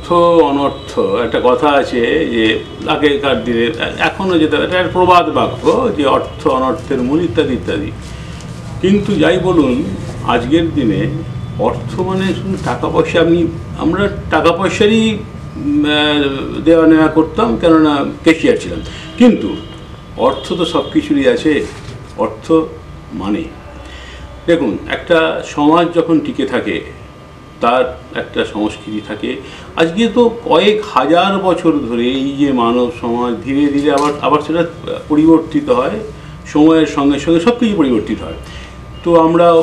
অর্থ অনর্থ একটা কথা আছে যে আগেকার দিনে, এখনও যেটা এটা একটা প্রবাদ বাক্য যে অর্থ অনর্থের মূল ইত্যাদি ইত্যাদি। কিন্তু যাই বলুন, আজকের দিনে অর্থ মানে শুধু টাকা পয়সা। আমরা টাকা পয়সারই দেওয়া নেওয়া করতাম, কেননা ক্যাশিয়ার ছিলাম। কিন্তু অর্থ তো সব কিছুরই আছে। অর্থ মানে দেখুন, একটা সমাজ যখন টিকে থাকে তার একটা সংস্কৃতি থাকে। আজকে তো কয়েক হাজার বছর ধরে এই যে মানব সমাজ ধীরে ধীরে আবার সেটা পরিবর্তিত হয়, সময়ের সঙ্গে সঙ্গে সব কিছু পরিবর্তিত হয়। তো আমরাও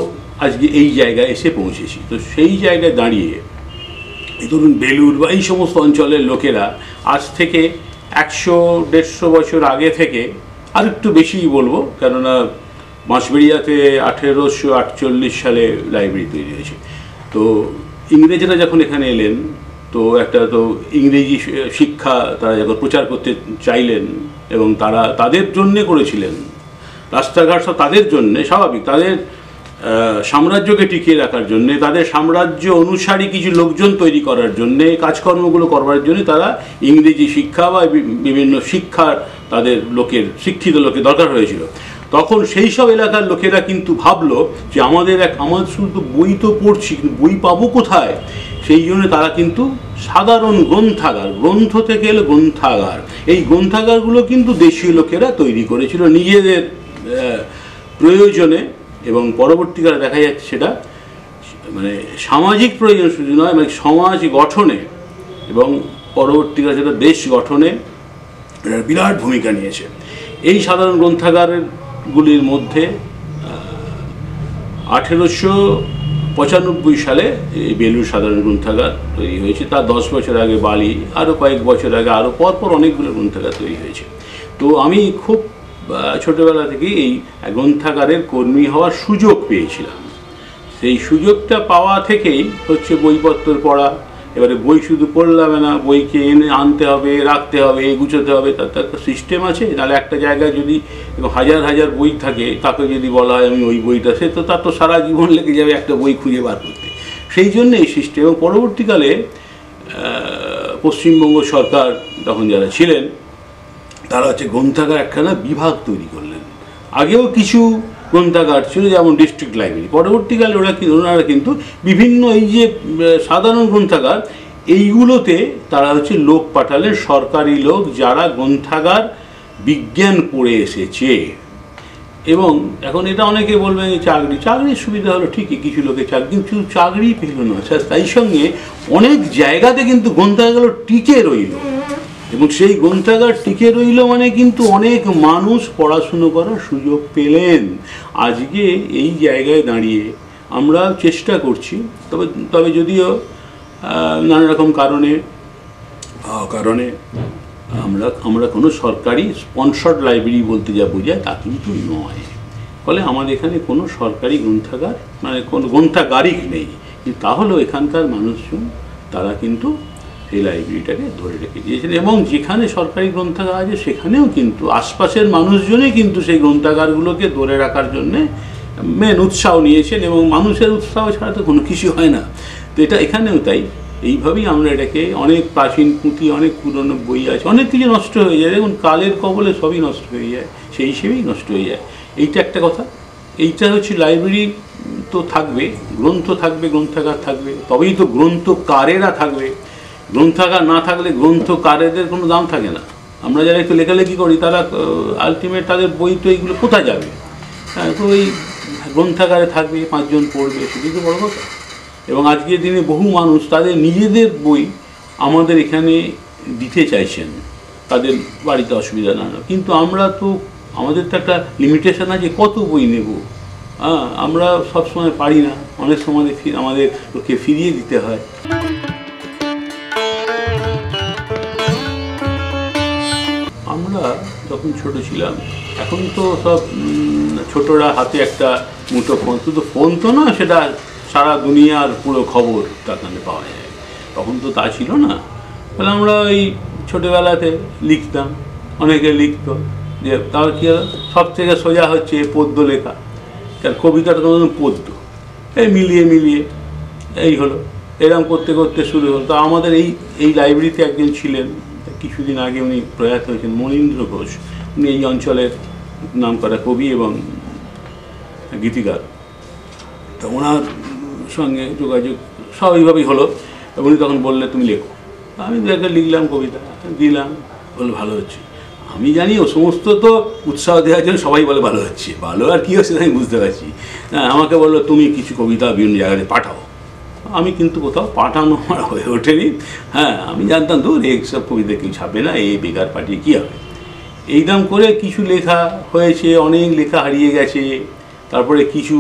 আজকে এই জায়গায় এসে পৌঁছেছি। তো সেই জায়গায় দাঁড়িয়ে এই ধরুন বেলুড় বা এই সমস্ত অঞ্চলের লোকেরা আজ থেকে 100-150 বছর আগে থেকে আর একটু বেশিই বলবো, কেননা বাঁশবেড়িয়াতে 1848 সালে লাইব্রেরি তৈরি হয়েছে। তো ইংরেজরা যখন এখানে এলেন, তো ইংরেজি শিক্ষা তারা যখন প্রচার করতে চাইলেন, এবং তারা তাদের জন্যে করেছিলেন রাস্তাঘাট, সব তাদের জন্যে, স্বাভাবিক, তাদের সাম্রাজ্যকে টিকিয়ে রাখার জন্যে, তাদের সাম্রাজ্য অনুসারী কিছু লোকজন তৈরি করার জন্যে, কাজকর্মগুলো করবার জন্য তারা ইংরেজি শিক্ষা বা বিভিন্ন শিক্ষার তাদের শিক্ষিত লোকের দরকার হয়েছিল। তখন সেই সব এলাকার লোকেরা কিন্তু ভাবলো যে আমাদের শুধু বই তো পড়ছি, কিন্তু বই পাবো কোথায়? সেই জন্য তারা কিন্তু সাধারণ গ্রন্থাগার, গ্রন্থ থেকে এলো গ্রন্থাগার, এই গ্রন্থাগারগুলো কিন্তু দেশীয় লোকেরা তৈরি করেছিল নিজেদের প্রয়োজনে। এবং পরবর্তীকালে দেখা যাচ্ছে সেটা মানে সামাজিক প্রয়োজন শুধু নয়, মানে সমাজ গঠনে এবং পরবর্তীকালে সেটা দেশ গঠনে বিরাট ভূমিকা নিয়েছে। এই সাধারণ গ্রন্থাগারগুলির মধ্যে 1895 সালে এই বেলুড় সাধারণ গ্রন্থাগার তৈরি হয়েছে। তার 10 বছর আগে বালি, আরও কয়েক বছর আগে আরও পরপর অনেকগুলো গ্রন্থাগার তৈরি হয়েছে। তো আমি খুব ছোটোবেলা থেকেই এই গ্রন্থাগারের কর্মী হওয়ার সুযোগ পেয়েছিলাম। সেই সুযোগটা পাওয়া থেকেই হচ্ছে বইপত্র পড়া। এবারে বই শুধু পড়লাম না, বইকে এনে আনতে হবে, রাখতে হবে, গুছোতে হবে, তার তো একটা সিস্টেম আছে। নাহলে একটা জায়গায় যদি হাজার হাজার বই থাকে, তাকে যদি বলা হয় আমি ওই বইটা, সে তো তার তো সারা জীবন লেগে যাবে একটা বই খুঁজে বার করতে। সেই জন্য এই সিস্টেম। এবং পরবর্তীকালে পশ্চিমবঙ্গ সরকার তখন যারা ছিলেন, তারা হচ্ছে গ্রন্থাগার একখানা বিভাগ তৈরি করলেন। আগেও কিছু গ্রন্থাগার ছিল, যেমন ডিস্ট্রিক্ট লাইব্রেরি। পরবর্তীকালে ওনারা কিন্তু বিভিন্ন এই যে সাধারণ গ্রন্থাগার, এইগুলোতে তারা হচ্ছে লোক পাঠালেন, সরকারি লোক, যারা গ্রন্থাগার বিজ্ঞান পড়ে এসেছে। এবং এখন এটা অনেকে বলবেন চাকরির সুবিধা হলো, ঠিকই, কিছু লোকের চাকরি, কিন্তু চাকরি পেল না, তাই সঙ্গে অনেক জায়গাতে কিন্তু গ্রন্থাগারগুলো টিকে রইল। এবং সেই গ্রন্থাগার টিকে রইল মানে কিন্তু অনেক মানুষ পড়াশুনো করার সুযোগ পেলেন। আজকে এই জায়গায় দাঁড়িয়ে আমরা চেষ্টা করছি, তবে যদিও নানা রকম কারণে আমরা কোনো সরকারি স্পন্সর্ড লাইব্রেরি বলতে যা বোঝায় তা কিন্তু নয়। ফলে আমাদের এখানে কোনো সরকারি গ্রন্থাগার, মানে কোনো গ্রন্থাগারিক নেই। কিন্তু তাহলেও এখানকার মানুষজন তারা কিন্তু এই লাইব্রেরিটাকে ধরে রেখে দিয়েছেন। এবং যেখানে সরকারি গ্রন্থাগার আছে সেখানেও কিন্তু আশপাশের মানুষজনই কিন্তু সেই গ্রন্থাগারগুলোকে ধরে রাখার জন্যে মেন উৎসাহ নিয়েছেন। এবং মানুষের উৎসাহ ছাড়া তো কোনো কিছু হয় না। তো এটা এখানেও তাই। এইভাবেই আমরা এটাকে, অনেক প্রাচীন পুঁথি, অনেক পুরনো বই আছে, অনেক কিছু নষ্ট হয়ে যায়। দেখুন কালের কবলে সবই নষ্ট হয়ে যায়, সেই হিসেবেই নষ্ট হয়ে যায়। এইটা একটা কথা। এইটা হচ্ছে লাইব্রেরি তো থাকবে, গ্রন্থ থাকবে, গ্রন্থাগার থাকবে, তবেই তো গ্রন্থকারেরা থাকবে। গ্রন্থাগার না থাকলে গ্রন্থকারেদের কোনো দাম থাকে না। আমরা যারা একটু লেখালেখি করি তারা আলটিমেট তাদের বই তো এইগুলো কোথায় যাবে? তো এই গ্রন্থাগারে থাকবে, 5 জন পড়বে, সেটাই তো বড় কথা। এবং আজকের দিনে বহু মানুষ তাদের নিজেদের বই আমাদের এখানে দিতে চাইছেন, তাদের বাড়িতে অসুবিধা না। কিন্তু আমাদের তো একটা লিমিটেশন আছে, কত বই নেব। আমরা সবসময় পারি না, অনেক সময় আমাদেরকে ফিরিয়ে দিতে হয়। আমরা যখন ছোট ছিলাম, এখন তো সব ছোটরা হাতে একটা মুঠো ফোন, শুধু ফোন তো না, সেটা সারা দুনিয়ার পুরো খবর তার কাছে পাওয়া যায়। তখন তো তা ছিল না। তাহলে আমরা ওই ছোটোবেলাতে লিখতাম, অনেকে লিখত, যে তার কী হলো, সব থেকে সোজা হচ্ছে পদ্য লেখা। তার কবিতাটা তখন পদ্য, এই মিলিয়ে এই হলো। এরকম করতে করতে শুরু হলো। তো আমাদের এই লাইব্রেরিতে একজন ছিলেন, কিছুদিন আগে উনি প্রয়াত হয়েছেন, মনীন্দ্র ঘোষ। উনি এই অঞ্চলের নামকরা কবি এবং গীতিকার। তো ওনার সঙ্গে যোগাযোগ স্বাভাবিকভাবেই হলো। উনি তখন বললে তুমি লেখো। আমি একটা লিখলাম, কবিতা দিলাম, বলে ভালো হচ্ছে। আমি জানি ও সমস্ত তো উৎসাহ দেওয়ার জন্য সবাই বলে ভালো হচ্ছে, ভালো আর কী হচ্ছে আমি বুঝতে পারছি। হ্যাঁ, আমাকে বললো তুমি কিছু কবিতা বিভিন্ন জায়গাতে পাঠাও। আমি কিন্তু কোথাও পাঠানো আমার হয়ে ওঠেনি। হ্যাঁ, আমি জানতাম তো এইসব কবিতা কেউ ছাপবে না, এই বেকার পাঠিয়ে কী হবে। এইরকম করে কিছু লেখা হয়েছে, অনেক লেখা হারিয়ে গেছে। তারপরে কিছু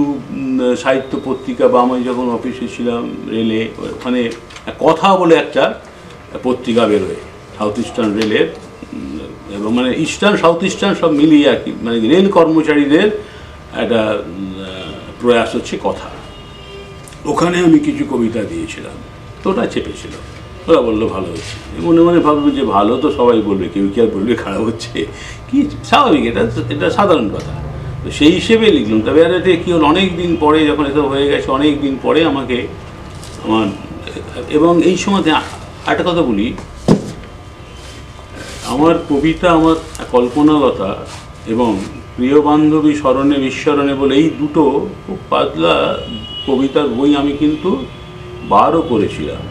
সাহিত্য পত্রিকা, বা আমি যখন অফিসে ছিলাম রেলে, ওখানে কথা বলে একটা পত্রিকা বেরোয় সাউথ ইস্টার্ন রেলের, এবং মানে ইস্টার্ন সাউথ ইস্টার্ন সব মিলিয়ে আর কি, মানে রেল কর্মচারীদের একটা প্রয়াস হচ্ছে কথা। ওখানে আমি কিছু কবিতা দিয়েছিলাম, তো ওটা চেপেছিল। ওরা বললো ভালো হচ্ছে। মনে মনে ভাবলো যে ভালো তো সবাই বলবে, কেউ কি আর বলবে খারাপ হচ্ছে, কি স্বাভাবিক, এটা সাধারণ কথা। তো সেই হিসেবে লিখলাম। তবে আর এতে কী হলো, অনেক দিন পরে যখন এসব হয়ে গেছে, অনেক দিন পরে আমাকে আমার, এবং এই সময়তে একটা কথা বলি, আমার কবিতা, আমার কল্পনালতা এবং প্রিয় বান্ধবী স্মরণে বিস্মরণে বলে এই দুটো খুব পাতলা কবিতার বই আমি কিন্তু বারও করেছিলাম।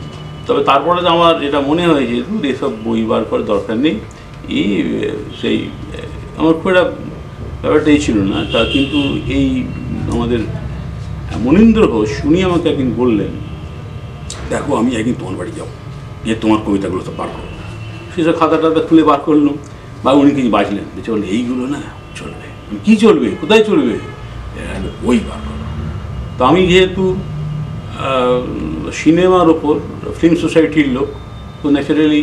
তবে তারপরে আমার যেটা মনে হয়েছে, এসব বই বার করার দরকার নেই, সেই আমার খুব একটা ব্যাপারটাই ছিল না। তা কিন্তু এই আমাদের মনীন্দ্র ঘোষ উনি আমাকে একদিন বললেন, দেখো আমি একদিন তোমার বাড়ি যাবো, যে তোমার কবিতাগুলো তো বার করো। সেসব খাতা টাতা খুলে বার করলাম, বা উনি কিছু বাঁচলেন, বললে এইগুলো না চলবে। কী চলবে, কোথায় চলবে, বই বার করো। তো আমি যেহেতু সিনেমার ওপর, ফিল্ম সোসাইটির লোক, তো ন্যাচারালি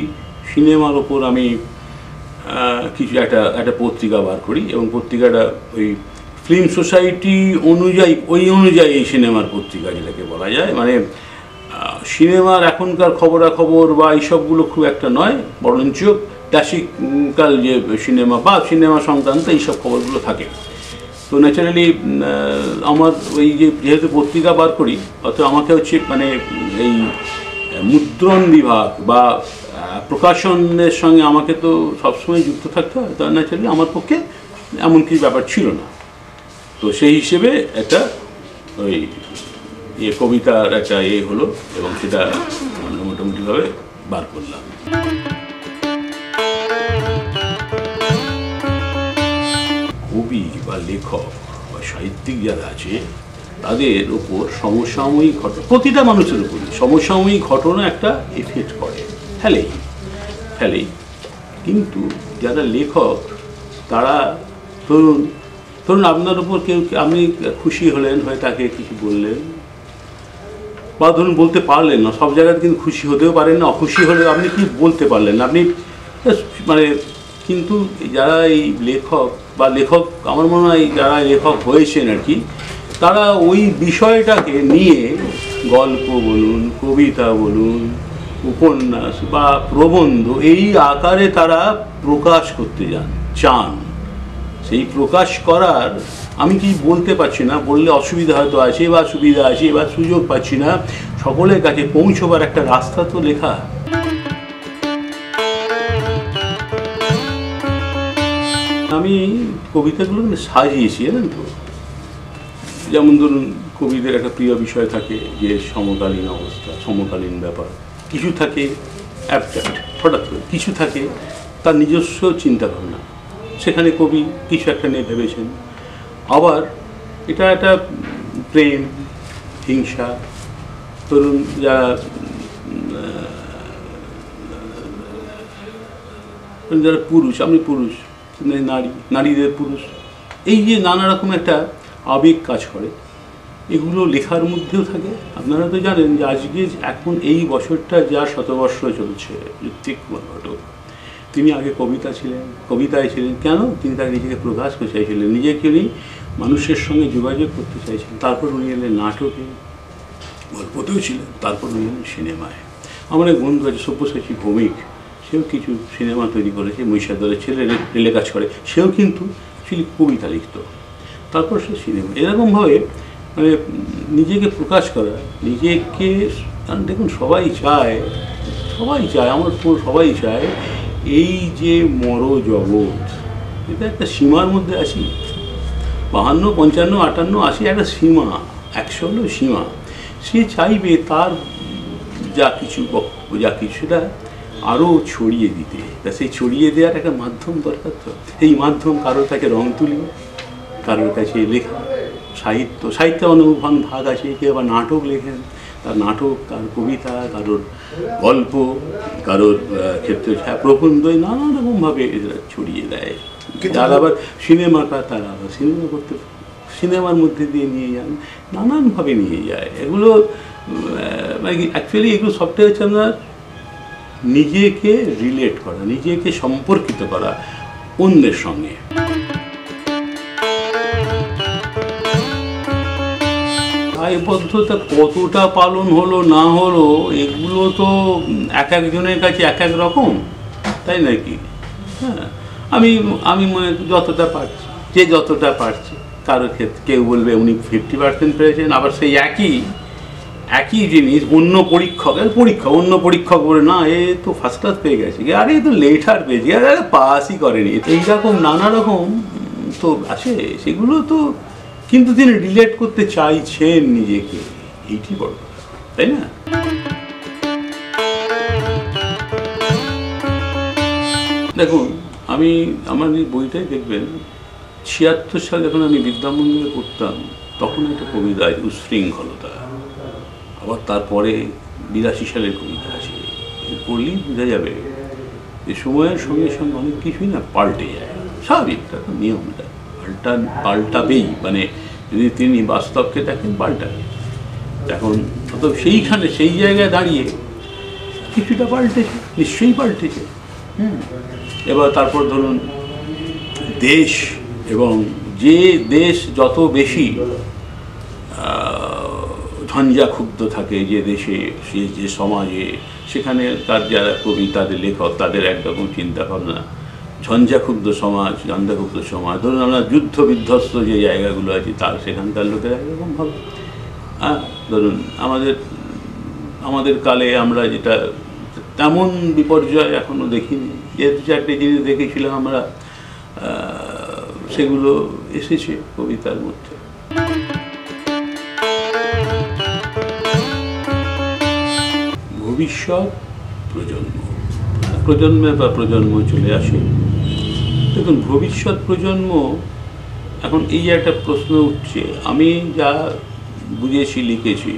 সিনেমার ওপর আমি কিছু একটা পত্রিকা বার করি, এবং পত্রিকাটা ওই ফিল্ম সোসাইটি অনুযায়ী, ওই অনুযায়ী এই সিনেমার পত্রিকা যেটাকে বলা যায়। মানে সিনেমার এখনকার খবরাখবর বা এইসবগুলো খুব একটা নয়, বরঞ্চ ক্লাসিক্যাল যে সিনেমা বা সিনেমা সংক্রান্ত এইসব খবরগুলো থাকে। তো ন্যাচারালি আমার ওই যেহেতু পত্রিকা বার করি, অথবা আমাকে হচ্ছে মানে এই মুদ্রণ বিভাগ বা প্রকাশনের সঙ্গে আমাকে তো সবসময় যুক্ত থাকতে হয়। তো ন্যাচারালি আমার পক্ষে এমন কিছু ব্যাপার ছিল না। তো সেই হিসেবে একটা ওই কবিতার একটা হলো, এবং সেটা মোটামুটিভাবে বার করলাম। কবি বা লেখক বা সাহিত্যিক যারা আছে, তাদের ওপর সমসাময়িক ঘটনা, প্রতিটা মানুষের উপরই সমসাময়িক ঘটনা একটা এফেক্ট করে, ফেলেই। কিন্তু যারা লেখক, তারা ধরুন আপনার উপর কেউ, আপনি খুশি হলেন, হয়ে তাকে কিছু বললেন, বা ধরুন বলতে পারলেন না, সব জায়গায় কিন্তু খুশি হতেও পারেন না, অখুশি হলে আপনি কি বলতে পারলেন না, আপনি মানে। কিন্তু যারা এই লেখক বা লেখক, আমার মনে হয় যারা লেখক হয়েছেন আর কি, তারা ওই বিষয়টাকে নিয়ে গল্প বলুন, কবিতা বলুন, উপন্যাস বা প্রবন্ধ, এই আকারে তারা প্রকাশ করতে চান। সেই প্রকাশ করার আমি কি বলতে পারছি না, বললে অসুবিধা হয়তো আছে বা সুবিধা আছে, বা সুযোগ পাচ্ছি না, সকলের কাছে পৌঁছবার একটা রাস্তা তো লেখা। আমি কবিতাগুলো সাজিয়েছি, জানেন তো। যেমন ধরুন, কবিদের একটা প্রিয় বিষয় থাকে যে সমকালীন অবস্থা, সমকালীন ব্যাপার, কিছু থাকে অ্যাবস্ট্রাক্ট, হঠাৎ করে কিছু থাকে তার নিজস্ব চিন্তাভাবনা, সেখানে কবি কিছু একটা নিয়ে ভেবেছেন। আবার এটা একটা প্রেম, হিংসা, ধরুন যারা পুরুষ, আমি পুরুষ, নারীদের পুরুষ, এই যে নানা রকম একটা আবেগ কাজ করে, এগুলো লেখার মধ্যেও থাকে। আপনারা তো জানেন যে আজকে এখন এই বছরটা যা শতবর্ষ চলছে, ঋত্বিক কুমার ঘটক, তিনি আগে কবিতায় ছিলেন। কেন? তিনি তাকে নিজেকে প্রকাশ করতে চাইছিলেন, নিজেকে উনি মানুষের সঙ্গে যোগাযোগ করতে চাইছিলেন। তারপর উনি এলেন নাটকে, গল্পতেও ছিলেন, তারপর উনি এলেন সিনেমায়। আমার এক বন্ধু আছে সব্যসাচী ভৌমিক, সেও কিছু সিনেমা তৈরি করেছে, মহিষাদলের ছেলে রেলে কাজ করে, সেও কিন্তু কবিতা লিখত, তারপর সে সিনেমা। এরকমভাবে মানে নিজেকে প্রকাশ করা, নিজেকে কারণ দেখুন সবাই চায় আমার সবাই চায় এই যে মর জগৎ, এটা একটা সীমার মধ্যে আছি। 52, 55, 58, 80 একটা সীমা, 100 হলো সীমা। সে চাইবে তার যা কিছু সেটা আরও ছড়িয়ে দিতে। তা সেই ছড়িয়ে দেওয়ার একটা মাধ্যম দরকার। তো এই মাধ্যম কারোর কাছে রং তুলি, কারোর কাছে লেখা, সাহিত্যে অনেক ভাগ আছে। কেউ আবার নাটক লেখেন, তার নাটক, কার কবিতা, কারোর গল্প, কারোর ক্ষেত্রে প্রবন্ধ, নানা রকমভাবে এরা ছড়িয়ে দেয়। যারা আবার সিনেমাকার, তারা আবার সিনেমা করতে, সিনেমার মধ্যে দিয়ে নিয়ে যান, নানানভাবে নিয়ে যায়। এগুলো মানে অ্যাকচুয়ালি এগুলো সবটাই হচ্ছে আপনার নিজেকে রিলেট করা, নিজেকে সম্পর্কিত করা অন্যের সঙ্গে। দায়বদ্ধতা কতটা পালন হলো না হলো, এগুলো তো এক একজনের কাছে এক এক রকম, তাই নাকি? হ্যাঁ, আমি মনে যতটা পারছি, যে যতটা পারছে, কারোর ক্ষেত্রে কেউ বলবে উনি 50% পেয়েছেন, আবার সেই একই জিনিস অন্য অন্য পরীক্ষক বলে না এ তো ফার্স্ট ক্লাস পেয়ে গেছে, আরে এ তো লেটার পেয়েছে, আরে পাসই করেনি। এইরকম নানা রকম তো আছে, সেগুলো তো কিন্তু তিনি রিলেট করতে চাইছেন নিজেকে, এইটি বড় কথা, তাই না? দেখুন, আমার এই বইটাই দেখবেন 76 সালে যখন আমি বিদ্যামন্দিরে পড়তাম, তখন একটা কবিতা আছে উচ্ছৃঙ্খলতা। আবার তারপরে 82 সালের কবিতা আছে। পড়লেই বোঝা যাবে যে সময়ের সঙ্গে সঙ্গে অনেক কিছুই না পাল্টে যায়। স্বাভাবিক, তা তো নিয়মটা পাল্টাবেই। মানে যদি তিনি বাস্তবকে দেখেন, পাল্টাবে। এখন অত সেইখানে সেই জায়গায় দাঁড়িয়ে কিছুটা পাল্টেছে, নিশ্চয়ই পাল্টেছে। এবার তারপর ধরুন দেশ, এবং যে দেশ যত বেশি ঝঞ্ঝাক্ষুব্ধ থাকে, যে দেশে, যে সমাজে, সেখানে তার যারা কবি, তাদের লেখক, তাদের একরকম চিন্তাভাবনা। ঝঞ্ঝাক্ষুব্ধ সমাজ, ধরুন আমরা যুদ্ধ বিধ্বস্ত যে জায়গাগুলো আছে, তার সেখানকার লোকেরা এরকম ভাবে। ধরুন আমাদের কালে আমরা যেটা তেমন বিপর্যয় এখনো দেখিনি, যে 2-4টে জিনিস দেখেছিলাম আমরা, সেগুলো এসেছে কবিতার মধ্যে। ভবিষ্যৎ প্রজন্ম চলে আসে। দেখুন, ভবিষ্যৎ প্রজন্ম, এখন এই একটা প্রশ্ন উঠছে, আমি যা বুঝেছি, লিখেছি,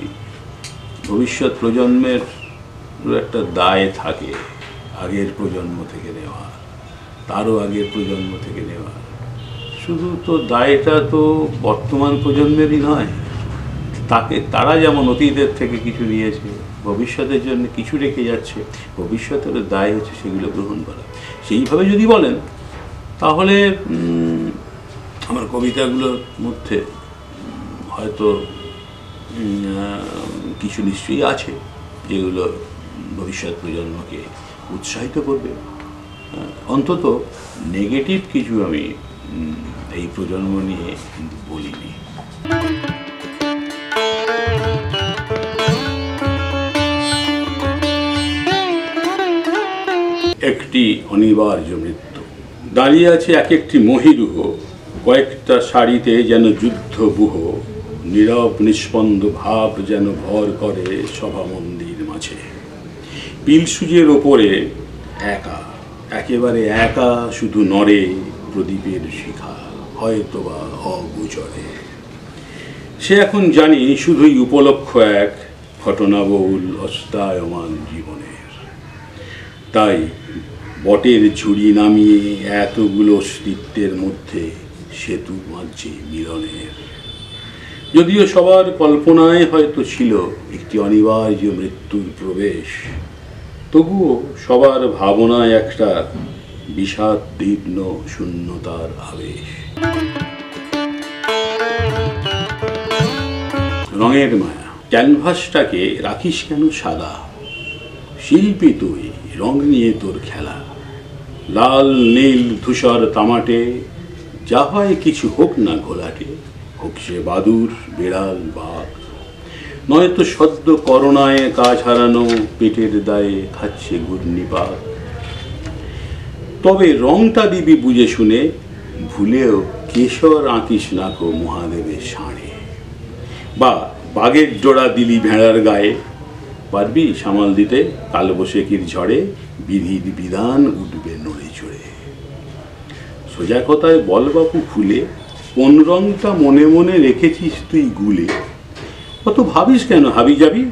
ভবিষ্যৎ প্রজন্মের একটা দায় থাকে আগের প্রজন্ম থেকে নেওয়া, তারও আগের প্রজন্ম থেকে নেওয়া। শুধু তো দায়টা তো বর্তমান প্রজন্মেরই নয়, তারা যেমন অতীতের থেকে কিছু নিয়েছে, ভবিষ্যতের জন্য কিছু রেখে যাচ্ছে, ভবিষ্যতের দায় হচ্ছে সেগুলো গ্রহণ করা। সেইভাবে যদি বলেন, তাহলে আমার কবিতাগুলোর মধ্যে হয়তো কিছু নিশ্চয়ই আছে যেগুলো ভবিষ্যৎ প্রজন্মকে উৎসাহিত করবে। অন্তত নেগেটিভ কিছু আমি এই প্রজন্ম নিয়ে কিন্তু বলিনি। একটি অনিবার্য মৃত্যু। দাঁড়িয়ে আছে এক একটি মহিরুহ, কয়েকটা শাড়িতে যেন যুদ্ধবুহ, নীরব নিস্পন্দ ভাব যেন ভর করে সভা মন্দির মাঝে। পিলসুজের ওপরে একা, একেবারে একা শুধু নড়ে প্রদীপের শিখা, হয়তোবা অগোচরে। সে এখন জানি শুধুই উপলক্ষ এক ঘটনাবহুল অস্তায়মান জীবনের। তাই বটের ঝুড়ি নামিয়ে এতগুলো অস্তিত্বের মধ্যে সেতু বাঁধছে মিলনের। যদিও সবার কল্পনায় হয়তো ছিল একটি অনিবার্য মৃত্যুর প্রবেশ, তবুও সবার ভাবনায় একটা বিষাদ তীক্ষ্ণ শূন্যতার আবেশ। রঙের মায়া। ক্যানভাসটাকে রাখিস কেন সাদা? শিল্পী তুই, রং নিয়ে তোর খেলা। লাল নীল ধূসর তামাটে, যা হয় কিছু হোক না ঘোলাটে, হোক সে বাদুর, বিড়াল, বাঘ। নয়তো সদ্য করোনায় কাজ হারানো পেটের দায়ে খাচ্ছে ঘূর্ণিপাক। তবে রংটা দিবি বুঝে শুনে, ভুলেও কেশর আঁকিস না কো মহাদেবের ষাঁড়ে, বা বাঘের জোড়া দিলি ভেড়ার গায়ে। পারবি সামাল দিতে কালবৈশাখীর ঝড়ে, বিধির বিধান উঠবে নড়ে চড়ে। সোজা কথায় বল বাপু খুলে, কোন রংটা মনে মনে রেখেছিস তুই গুলে? অত ভাবিস কেন হাবি যাবি,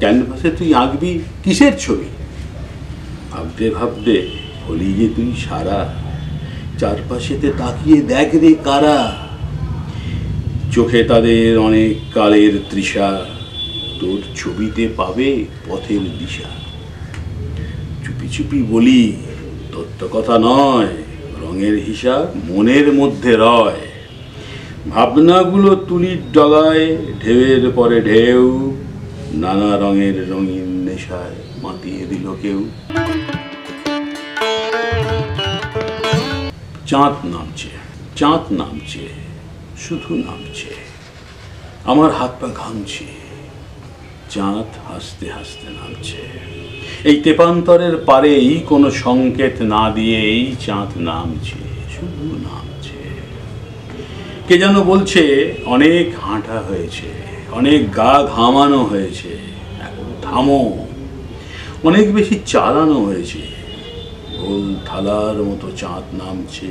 ক্যানভাসে তুই আঁকবি কিসের ছবি? ভাবতে ভাবতে হলি যে তুই সারা, চারপাশেতে তাকিয়ে দেখ রে কারা। চোখে তাদের অনেক কালের তৃষা, তোর ছবিতে পাবে পথের দিশা। চুপি চুপি বলি, তোর তো কথা নয়, রঙের হিসাব মনের মধ্যে রয়। ভাবনাগুলো তুলির ডগায়, ঢেউয়ের পরে ঢেউ, নানা রঙের রঙিন নেশায় মাতিয়ে দিল কেউ। চাঁদ নামছে, চাঁদ নামছে, শুধু নামছে, আমার হাত পা ঘামছে। চাঁদ হাসতে হাসতে নামছে, এই তেপান্তরের পারেই কোনো সংকেত না দিয়েই চাঁদ নামছে, শুধু নামছে। কে যেন বলছে অনেক হাঁটা হয়েছে, অনেক গা ঘামানো হয়েছে, এখন থামো। অনেক বেশি চালানো হয়েছে, গোল থালার মতো চাঁদ নামছে,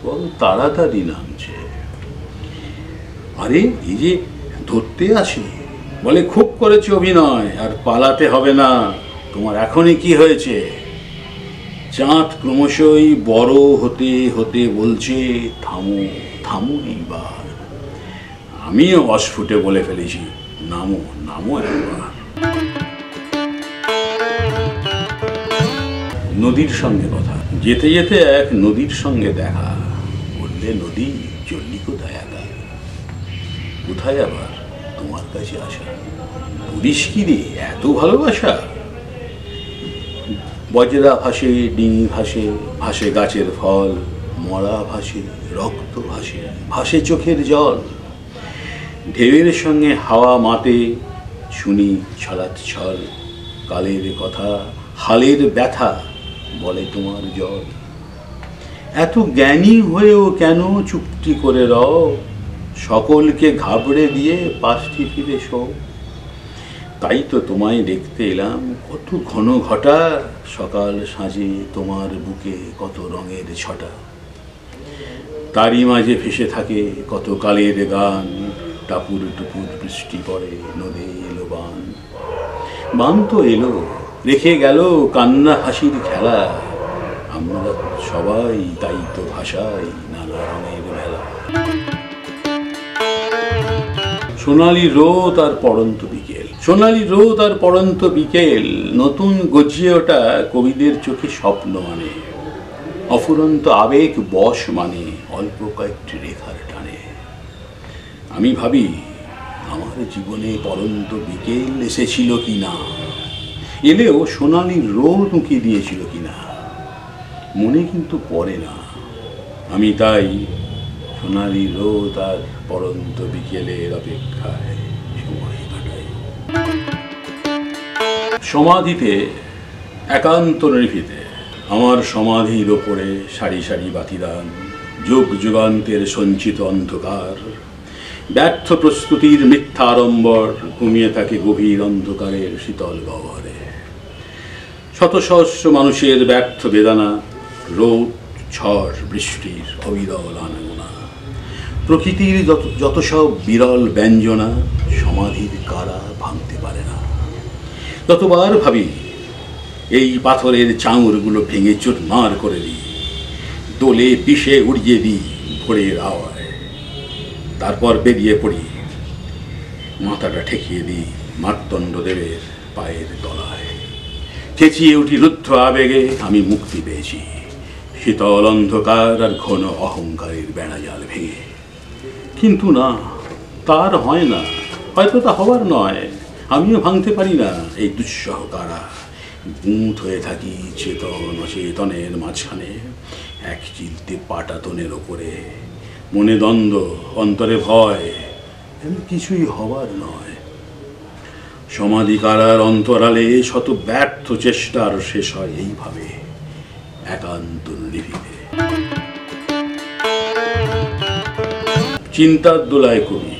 বড় তাড়াতাড়ি নামছে। আরে এই যে ধরতে আসে, বলে খুব করেছে অভিনয়, আর পালাতে হবে না, তোমার এখনই কি হয়েছে? চাঁদ ক্রমশই বড় হতে হতে বলছে থামো, থামো এইবার। আমিও অস্ফুটে বলে ফেলেছি, নামো, নামো একবার। নদীর সঙ্গে কথা, যেতে যেতে এক নদীর সঙ্গে দেখা। বললে নদী, চললি কোথায় একা? কোথায় আবার তোমার কাছে আসা? পুলিশ কি রে এত ভালোবাসা? বজরা ভাসে, ডিঙি ভাসে, ভাসে গাছের ফল, মরা ভাসে, রক্ত ভাসে, ভাসে চোখের জল। ঢেউয়ের সঙ্গে হাওয়া মাতে, শুনি ছলাৎ ছল, কালের কথা, হালের ব্যথা, বলে তোমার জল। এত জ্ঞানী হয়েও কেন চুপটি করে রও, সকলকে ঘাবড়ে দিয়ে পাশটি ফিরে শো। তাই তো তোমায় দেখতে এলাম, কত ঘন ঘটা, সকাল সাঁঝে তোমার বুকে কত রঙের ছটা। তারই মাঝে ভেসে থাকে কত কালের গান, টাপুর টুপুর বৃষ্টি পড়ে, নদী এলো বান। বান তো এলো, রেখে গেল কান্না হাসির খেলা, আমরা সবাই তাই তো ভাষাই নানা রঙের মেলা। সোনালি রোদ আর পড়ন্ত বিকেল, সোনালি রোদ আর পড়ন্ত বিকেল, নতুন গজিয়ে ওঠা কবিদের চোখে স্বপ্ন মানে, অফুরন্ত আবেগ বশ মানে, অল্প কয়েকটি রেখার টানে। আমি ভাবি আমার জীবনে পড়ন্ত বিকেল এসেছিল কিনা, এলেও সোনালি রোদ উঁকি দিয়েছিল কিনা, মনে কিন্তু পড়ে না। আমি তাই সোনালি রোদ আর পড়ন্ত বিকেলের অপেক্ষায় সময় কাটাই। সমাধিতে, একান্ত নিভৃতে, আমার সমাধির ওপরে সারি সারি বাতিদান, যুগ যুগান্তের সঞ্চিত অন্ধকার, ব্যর্থ প্রস্তুতির মিথ্যা আড়ম্বর ঘুমিয়ে থাকে গভীর অন্ধকারের শীতল গহ্বরে। শত সহস্র মানুষের ব্যর্থ বেদনা, রোদ, ঝড়, বৃষ্টির অবিরল আনাগোনা, প্রকৃতির যত সব বিরল ব্যঞ্জনা, সমাধির কারা ভাঙতে পারে না। যতবার ভাবি এই পাথরের চাঙড়গুলো ভেঙে চুরমার করে দিই, দোলে পিষে উড়িয়ে দিই ভোরের হাওয়ায়, তারপর বেরিয়ে পড়ি, মাথাটা ঠেকিয়ে দিই মার্তণ্ডদেবের পায়ের তলায়, চেঁচিয়ে উঠি রুদ্ধ আবেগে, আমি মুক্তি পেয়েছি শীতল অন্ধকার আর ঘন অহংকারের বেড়াজাল ভেঙে। কিন্তু না, তার হয় না, হয়তো তা হবার নয়, আমিও ভাঙতে পারি না এই দুঃসহ কারা। গুঁত হয়ে থাকি চেতন অচেতনের মাঝখানে, এক চিলতে পাটাতনের ওপরে, মনে দ্বন্দ্ব, অন্তরে ভয়, কিছুই হবার নয়। সমাধিকারার অন্তরালে শত ব্যর্থ চেষ্টার শেষ হয় এইভাবে, একান্ত নিরিবিলি। চিন্তার দোলায় কবি,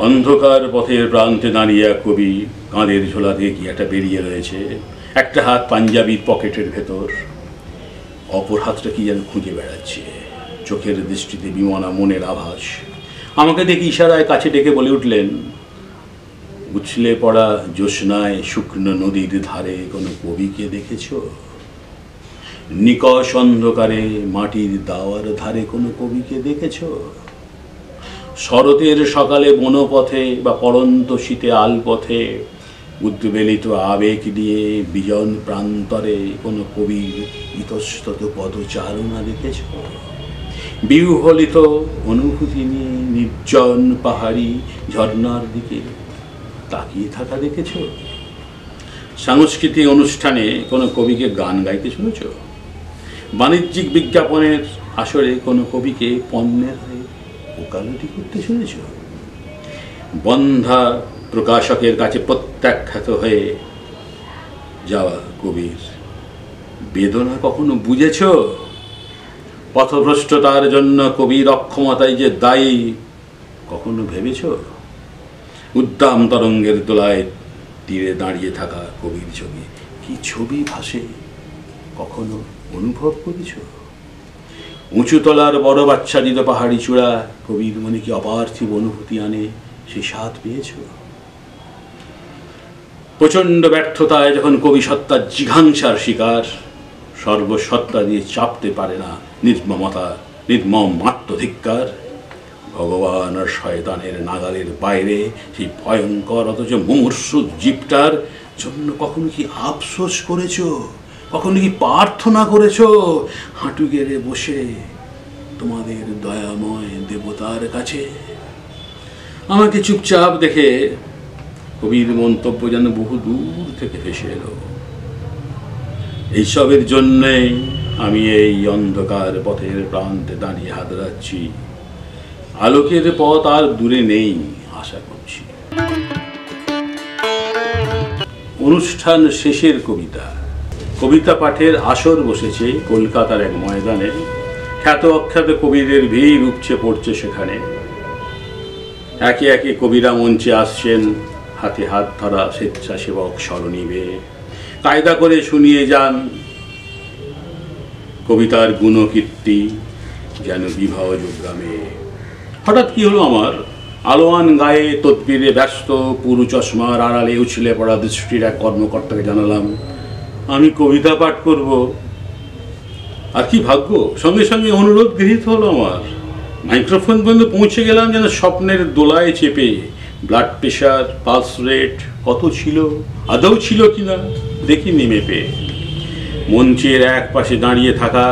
অন্ধকার পথের প্রান্তে দাঁড়িয়ে এক কবি কাঁধের ঝোলা দিয়ে কি একটা বেরিয়ে রয়েছে, একটা হাত পাঞ্জাবির পকেটের ভেতর, অপর হাতটা কি যেন খুঁজে বেড়াচ্ছে। চোখের দৃষ্টিতে বিমনা মনের আভাস। আমাকে দেখে ইশারায় কাছে ডেকে বলে উঠলেন, উছলে পড়া জ্যোৎস্নায় শুকনো নদীর ধারে কোনো কবিকে দেখেছ? নিকষ অন্ধকারে মাটির দাওয়ার ধারে কোনো কবিকে দেখেছ? শরতের সকালে বনপথে বা পড়ন্ত শীতে আলপথে উদ্বেলিত আবেগ নিয়ে বিজন প্রান্তরে কোনো কবির ইতস্তত পদচারণা দেখেছ? বিহ্বলিত অনুভূতি নিয়ে নির্জন পাহাড়ি ঝর্ণার দিকে তাকিয়ে থাকা দেখেছ? সাংস্কৃতিক অনুষ্ঠানে কোনো কবিকে গান গাইতে শুনেছ? বাণিজ্যিক বিজ্ঞাপনের আসরে কোনো কবিকে পণ্যের হয়ে ওকালতি করতে শুনেছ? বন্ধা প্রকাশকের কাছে প্রত্যাখ্যাত হয়ে যাওয়া কবির বেদনা কখনো বুঝেছ? পথভ্রষ্টতার জন্য কবির অক্ষমতায় যে দায়ী কখনো ভেবেছ? উদ্দাম তরঙ্গের দোলায় তীরে দাঁড়িয়ে থাকা কবির ছবি, কি ছবি ভাসে কখনো অনুভব করেছ? উঁচুতলার বড় বাচ্চাদিত পাহাড়ি চূড়া কবির মনে কি অপার্থিব অনুভূতি আনে, সে স্বাদ পেয়েছ? প্রচণ্ড ব্যর্থতায় যখন কবি সত্তার জিঘাংসার শিকার, সর্বসত্তা দিয়ে চাপতে পারে না নির্মমতা, নির্মম আত্মধিক্কার, ভগবান আর শয়তানের নাগালের বাইরে সেই ভয়ঙ্কর অথচ মুমূর্ষু জীবটার জন্য কখনো কি আফসোস করেছ? কখনো কি প্রার্থনা করেছ হাঁটু গেড়ে বসে তোমাদের দয়াময় দেবতার কাছে? আমাকে চুপচাপ দেখে কবির মন্তব্য যেন বহু দূর থেকে ভেসে এলো। এইসবের জন্যেই আমি এই অন্ধকার পথের প্রান্তে দাঁড়িয়ে হাতড়াচ্ছি। আলোকের পথ আর দূরে নেই আশা করছি। অনুষ্ঠান শেষের কবিতা, কবিতা পাঠের আসর বসেছে কলকাতার এক ময়দানে। খ্যাত অখ্যাত কবিদের ভিড় উপচে পড়ছে সেখানে। একে একে কবিরা মঞ্চে আসছেন, হাতে হাত ধরা স্বেচ্ছাসেবক স্মরণীবে কায়দা করে শুনিয়ে যান কবিতার গুণকীর্তি যেন বিবাহ যোগ্রামে। হঠাৎ কি হলো আমার, আলোয়ান গায়ে তদবিরে ব্যস্ত পুরু চশমার আড়ালে উছলে পড়া দৃষ্টির এক কর্মকর্তাকে জানালাম আমি কবিতা পাঠ করব। আর কি ভাগ্য, সঙ্গে সঙ্গে অনুরোধ গৃহীত হলো আমার। মাইক্রোফোন পর্যন্ত পৌঁছে গেলাম যেন স্বপ্নের দোলায় চেপে। ব্লাড প্রেশার, পালস রেট কত ছিল, আদৌ ছিল কিনা দেখিনি মেপে। মঞ্চের এক পাশে দাঁড়িয়ে থাকা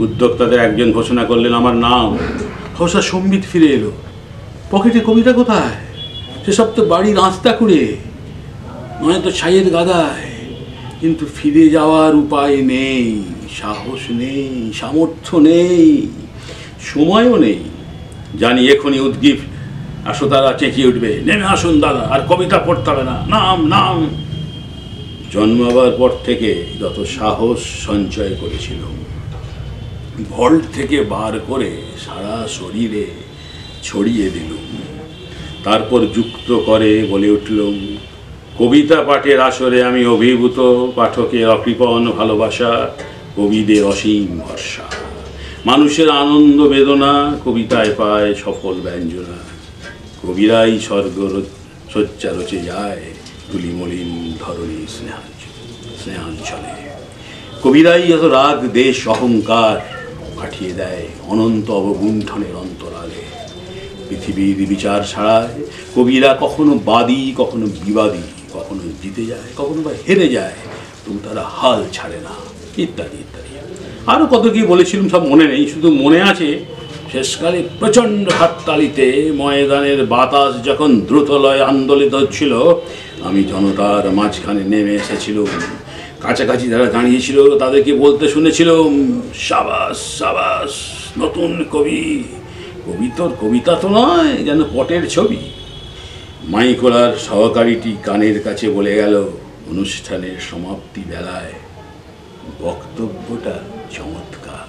উদ্যোক্তাদের একজন ঘোষণা করলেন আমার নাম। হসা সম্বিত ফিরে এলো। পকেটে কবিতা কোথায়? সেসব তো বাড়ির আস্তা করে, নয়তো ছাইয়ের গাদায়। কিন্তু ফিরে যাওয়ার উপায় নেই, সাহস নেই, সামর্থ্য নেই, সময়ও নেই। জানি এখনই উদ্গীপ আসো তারা চেঁচিয়ে উঠবে, নেমে আসুন দাদা, আর কবিতা পড়তে হবে না, নাম নাম। জন্মাবার পর থেকে যত সাহস সঞ্চয় করেছিল ভল্ট থেকে বার করে সারা শরীরে ছড়িয়ে দিলুম। তারপর যুক্ত করে বলে উঠলুম কবিতা পাঠের আসরে আমি অভিভূত, পাঠকের অকৃপণ ভালোবাসা, কবিদের অসীম ভরসা। মানুষের আনন্দ বেদনা কবিতায় পায় সফল ব্যঞ্জনা। কবিরাই স্বর্গ শয্যা রচে যায় তুলিমলিন ধরণী স্নেহাঞ্চলে। কবিরাই এত রাগ দেশ অহংকার পাঠিয়ে দেয় অনন্ত অবগুণ্ঠনের অন্তরালে। পৃথিবীর বিচার ছাড়ায় কবিরা কখনো বাদী, কখনো বিবাদী, কখনো জিতে যায়, কখনো বা হেরে যায়, তবু তারা হাল ছাড়ে না, ইত্যাদি ইত্যাদি। আরও কত কি বলেছিলাম সব মনে নেই, শুধু মনে আছে শেষকালে প্রচণ্ড হাততালিতে ময়দানের বাতাস যখন দ্রুতলয়ে আন্দোলিত হচ্ছিল, আমি জনতার মাঝখানে নেমে এসেছিলাম। কাছাকাছি যারা দাঁড়িয়েছিল তাদেরকে বলতে শুনেছিলাম সাবাস সাবাস নতুন কবি। কবিতা তো নয়, যেন পটের ছবি। মাইকোলার সহকারীটি কানের কাছে বলে গেল, অনুষ্ঠানের সমাপ্তি বেলায় বক্তব্যটা চমৎকার।